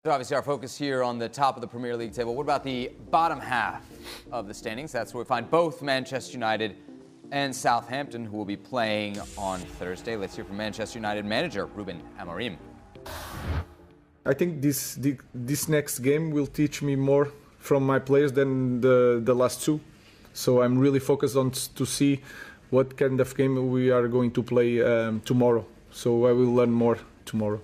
So obviously our focus here on the top of the Premier League table. What about the bottom half of the standings? That's where we find both Manchester United and Southampton, who will be playing on Thursday. Let's hear from Manchester United manager Ruben Amorim. I think this next game will teach me more from my players than the last two. So I'm really focused on to see what kind of game we are going to play tomorrow. So I will learn more tomorrow.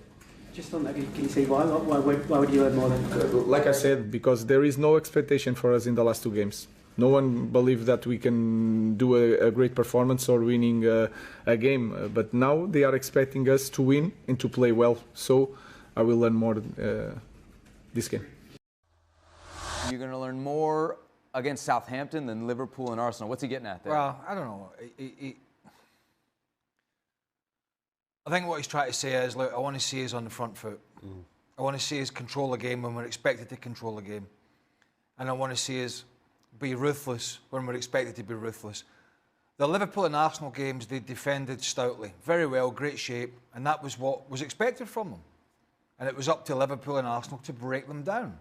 Just on that, can you say why? Why would you learn more then? Like I said, because there is no expectation for us in the last two games. No one believed that we can do a great performance or winning a game. But now they are expecting us to win and to play well. So I will learn more this game. You're going to learn more against Southampton than Liverpool and Arsenal. What's he getting at there? Well, I don't know. I think what he's trying to say is, look, I want to see us on the front foot. I want to see us control the game when we're expected to control the game. And I want to see us be ruthless when we're expected to be ruthless. The Liverpool and Arsenal games, they defended stoutly. Very well, great shape. And that was what was expected from them. And it was up to Liverpool and Arsenal to break them down.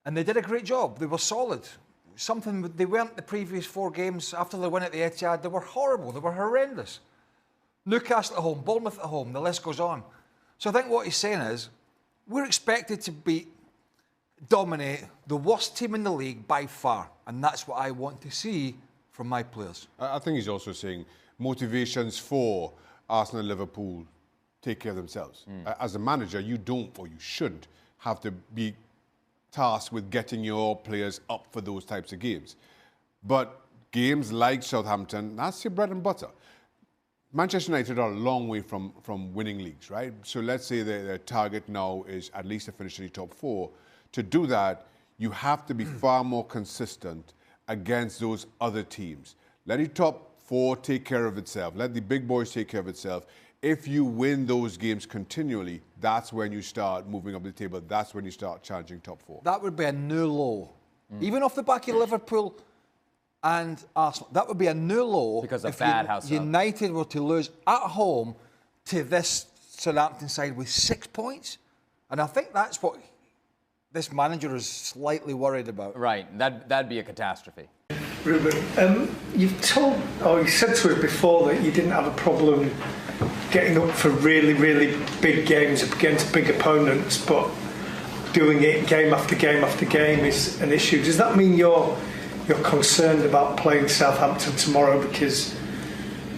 And they did a great job. They were solid. Something they weren't the previous 4 games after the win at the Etihad. They were horrible. They were horrendous. Newcastle at home, Bournemouth at home, the list goes on. So I think what he's saying is, we're expected to dominate the worst team in the league by far. And that's what I want to see from my players. I think he's also saying motivations for Arsenal and Liverpool take care of themselves. As a manager, you don't, or you shouldn't, have to be tasked with getting your players up for those types of games. But games like Southampton, that's your bread and butter. Manchester United are a long way from winning leagues, right? So let's say their target now is at least to finish in the top 4. To do that, you have to be far more consistent against those other teams. Let the top 4 take care of itself. Let the big boys take care of itself. If you win those games continually, that's when you start moving up the table. That's when you start challenging top 4. That would be a new low. Even off the back of Liverpool and Arsenal, that would be a new low because of bad house United were to lose at home to this Southampton side with 6 points. And I think that's what this manager is slightly worried about. Right, that'd be a catastrophe. Ruben, you said to us before that you didn't have a problem getting up for really, really big games against big opponents, but doing it game after game after game is an issue. Does that mean you're concerned about playing Southampton tomorrow because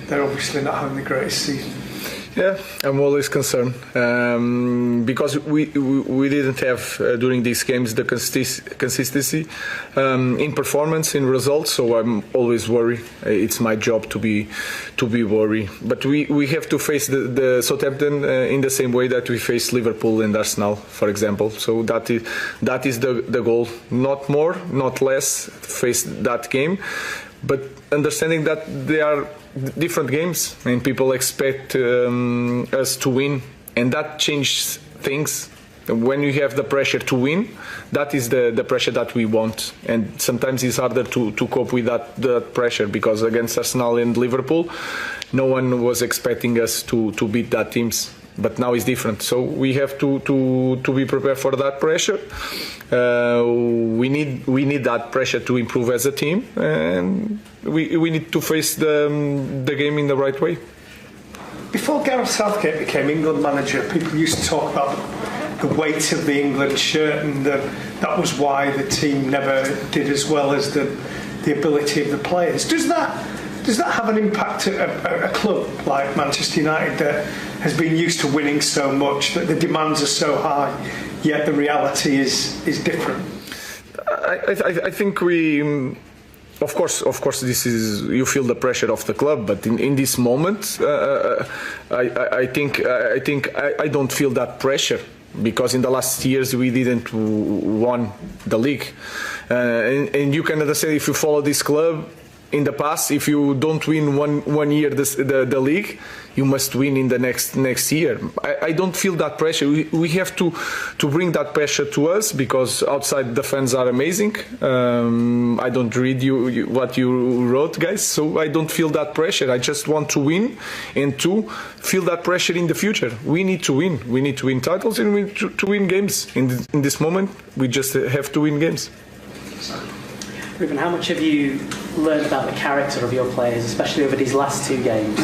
they're obviously not having the greatest season? Yeah, I'm always concerned because we didn't have during these games the consistency in performance, in results. So I'm always worried. It's my job to be worried. But we have to face the Southampton in the same way that we face Liverpool and Arsenal, for example. So that is the goal. Not more, not less. Face that game, but understanding that they are different games and people expect us to win, and that changes things. When you have the pressure to win, that is the pressure that we want, and sometimes it's harder to cope with that pressure, because against Arsenal and Liverpool no one was expecting us to beat that teams, but now it's different. So we have to be prepared for that pressure. We need that pressure to improve as a team, and we need to face the game in the right way. Before Gareth Southgate became England manager, people used to talk about the weight of the England shirt, and that was why the team never did as well as the ability of the players. Does that have an impact at a club like Manchester United that has been used to winning so much, that the demands are so high, yet the reality is different? I think we. Of course, this is, you feel the pressure of the club, but in this moment, I think I don't feel that pressure, because in the last years we didn't won the league, and you can understand, if you follow this club, in the past, if you don't win one year the league, you must win in the next year. I don't feel that pressure. We have to bring that pressure to us, because outside the fans are amazing. I don't read what you wrote, guys, so I don't feel that pressure. I just want to win, and to feel that pressure in the future. We need to win. We need to win titles, and we need to win games. In this moment, we just have to win games. Ruben, how much have you learned about the character of your players, especially over these last two games?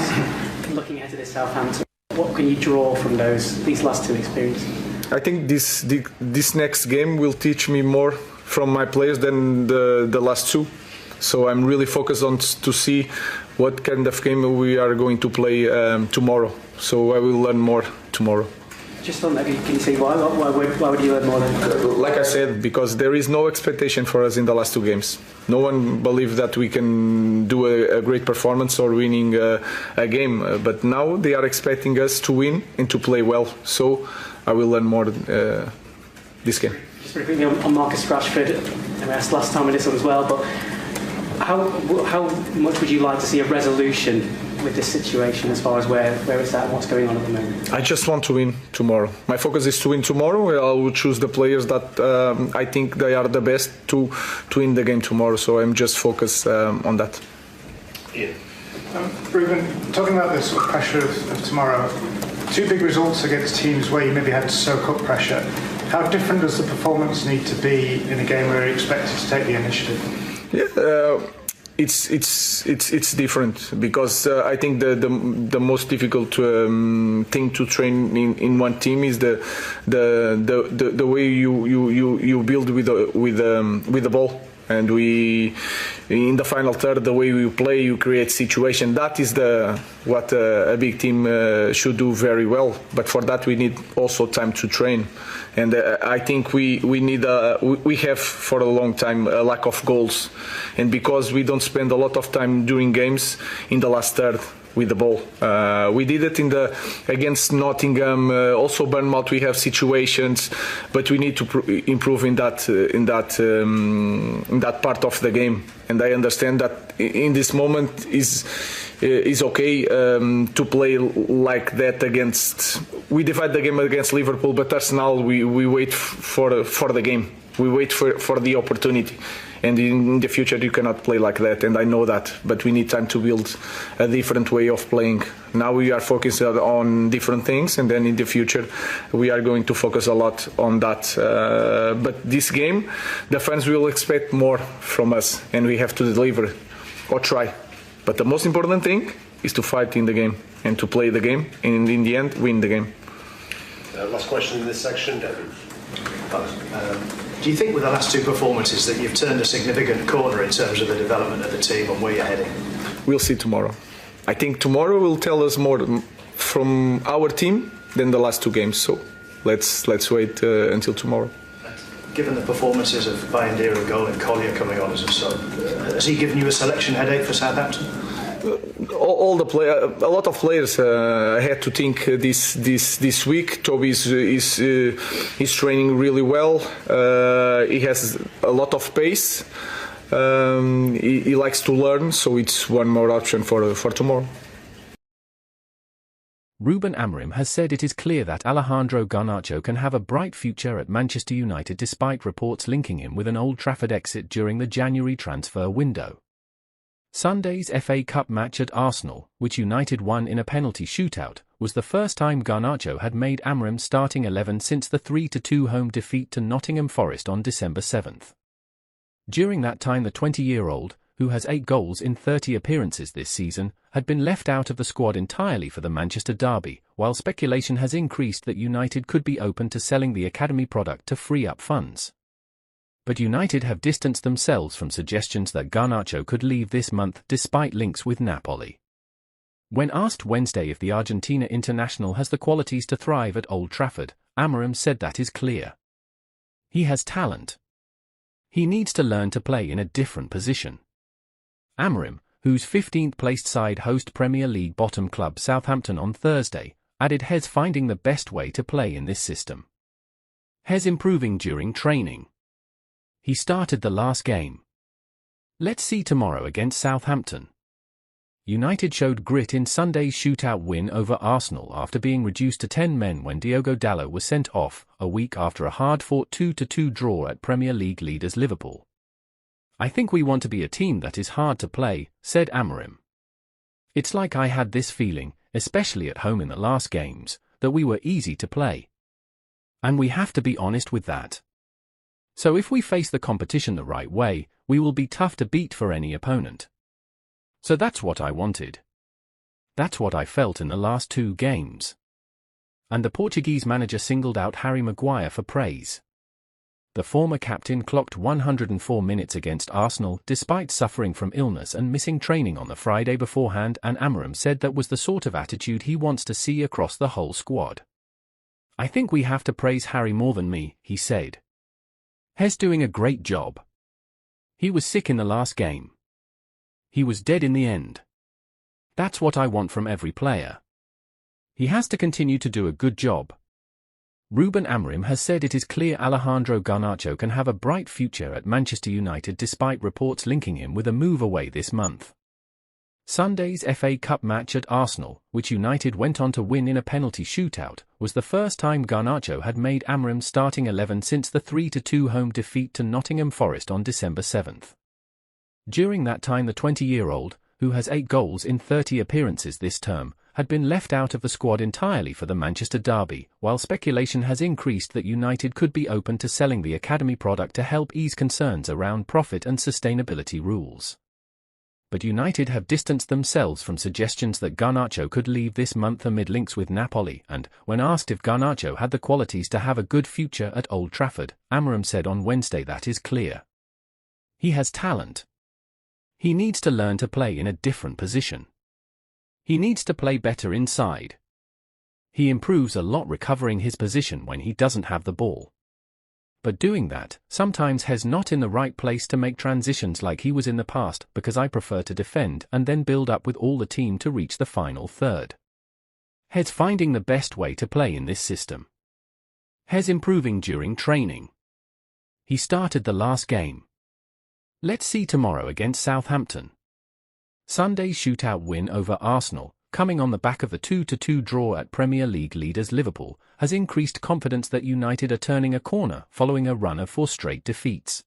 Looking ahead to this Southampton, what can you draw from these last two experiences? I think this next game will teach me more from my players than the last two. So I'm really focused on to see what kind of game we are going to play tomorrow. So I will learn more tomorrow. Just on that, can you say why would you learn more then? Like I said, because there is no expectation for us in the last two games. No one believed that we can do a great performance or winning a game. But now they are expecting us to win and to play well. So I will learn more this game. Just very quickly on Marcus Rashford, I asked last time with this one as well, but how much would you like to see a resolution with this situation as far as where it's at and what's going on at the moment? I just want to win tomorrow. My focus is to win tomorrow. I will choose the players that I think they are the best to win the game tomorrow. So I'm just focused on that. Yeah. Ruben, talking about the sort of pressure of tomorrow, two big results against teams where you maybe had to soak up pressure. How different does the performance need to be in a game where you're expected to take the initiative? Yeah, it's different, because I think the most difficult thing to train in one team is the way you build with the ball. And we, in the final third, the way we play, you create situation. That is what a big team should do very well. But for that, we need also time to train. And I think we have for a long time a lack of goals, and because we don't spend a lot of time during games in the last third with the ball. We did it against Nottingham, also Bournemouth. We have situations, but we need to improve in that part of the game. And I understand that in this moment is okay to play like that against. We divide the game against Liverpool, but Arsenal we wait for the game. We wait for the opportunity. And in the future you cannot play like that, and I know that, but we need time to build a different way of playing. Now we are focused on different things, and then in the future we are going to focus a lot on that. But this game, the fans will expect more from us, and we have to deliver or try. But the most important thing is to fight in the game and to play the game, and in the end win the game. Last question in this section, David. Do you think with the last two performances that you've turned a significant corner in terms of the development of the team and where you're heading? We'll see tomorrow. I think tomorrow will tell us more from our team than the last two games. So let's wait until tomorrow. Given the performances of Bayandira goal and Collier coming on as a sub, has he given you a selection headache for Southampton? A lot of players had to think this week. Toby is training really well. He has a lot of pace. He likes to learn, so it's one more option for tomorrow. Ruben Amorim has said it is clear that Alejandro Garnacho can have a bright future at Manchester United, despite reports linking him with an Old Trafford exit during the January transfer window. Sunday's FA Cup match at Arsenal, which United won in a penalty shootout, was the first time Garnacho had made Amorim's starting 11 since the 3-2 home defeat to Nottingham Forest on December 7th. During that time, the 20-year-old, who has 8 goals in 30 appearances this season, had been left out of the squad entirely for the Manchester derby, while speculation has increased that United could be open to selling the academy product to free up funds. But United have distanced themselves from suggestions that Garnacho could leave this month, despite links with Napoli. When asked Wednesday if the Argentina international has the qualities to thrive at Old Trafford, Amorim said that is clear. He has talent. He needs to learn to play in a different position. Amorim, whose 15th-placed side host Premier League bottom club Southampton on Thursday, added Hez finding the best way to play in this system. Hez improving during training. He started the last game. Let's see tomorrow against Southampton. United showed grit in Sunday's shootout win over Arsenal after being reduced to 10 men when Diogo Dalot was sent off, a week after a hard-fought 2-2 draw at Premier League leaders Liverpool. I think we want to be a team that is hard to play, said Amorim. It's like I had this feeling, especially at home in the last games, that we were easy to play. And we have to be honest with that. So if we face the competition the right way, we will be tough to beat for any opponent. So that's what I wanted. That's what I felt in the last 2 games. And the Portuguese manager singled out Harry Maguire for praise. The former captain clocked 104 minutes against Arsenal despite suffering from illness and missing training on the Friday beforehand, and Amorim said that was the sort of attitude he wants to see across the whole squad. I think we have to praise Harry more than me, he said. He's doing a great job. He was sick in the last game. He was dead in the end. That's what I want from every player. He has to continue to do a good job. Ruben Amorim has said it is clear Alejandro Garnacho can have a bright future at Manchester United despite reports linking him with a move away this month. Sunday's FA Cup match at Arsenal, which United went on to win in a penalty shootout, was the first time Garnacho had made Amorim's starting 11 since the 3-2 home defeat to Nottingham Forest on December 7. During that time the 20-year-old, who has 8 goals in 30 appearances this term, had been left out of the squad entirely for the Manchester derby, while speculation has increased that United could be open to selling the academy product to help ease concerns around profit and sustainability rules. But United have distanced themselves from suggestions that Garnacho could leave this month amid links with Napoli, and, when asked if Garnacho had the qualities to have a good future at Old Trafford, Amorim said on Wednesday that is clear. He has talent. He needs to learn to play in a different position. He needs to play better inside. He improves a lot recovering his position when he doesn't have the ball. But doing that, sometimes he's not in the right place to make transitions like he was in the past, because I prefer to defend and then build up with all the team to reach the final third. He's finding the best way to play in this system. He's improving during training. He started the last game. Let's see tomorrow against Southampton. Sunday's shootout win over Arsenal, coming on the back of the 2-2 draw at Premier League leaders Liverpool, has increased confidence that United are turning a corner following a run of 4 straight defeats.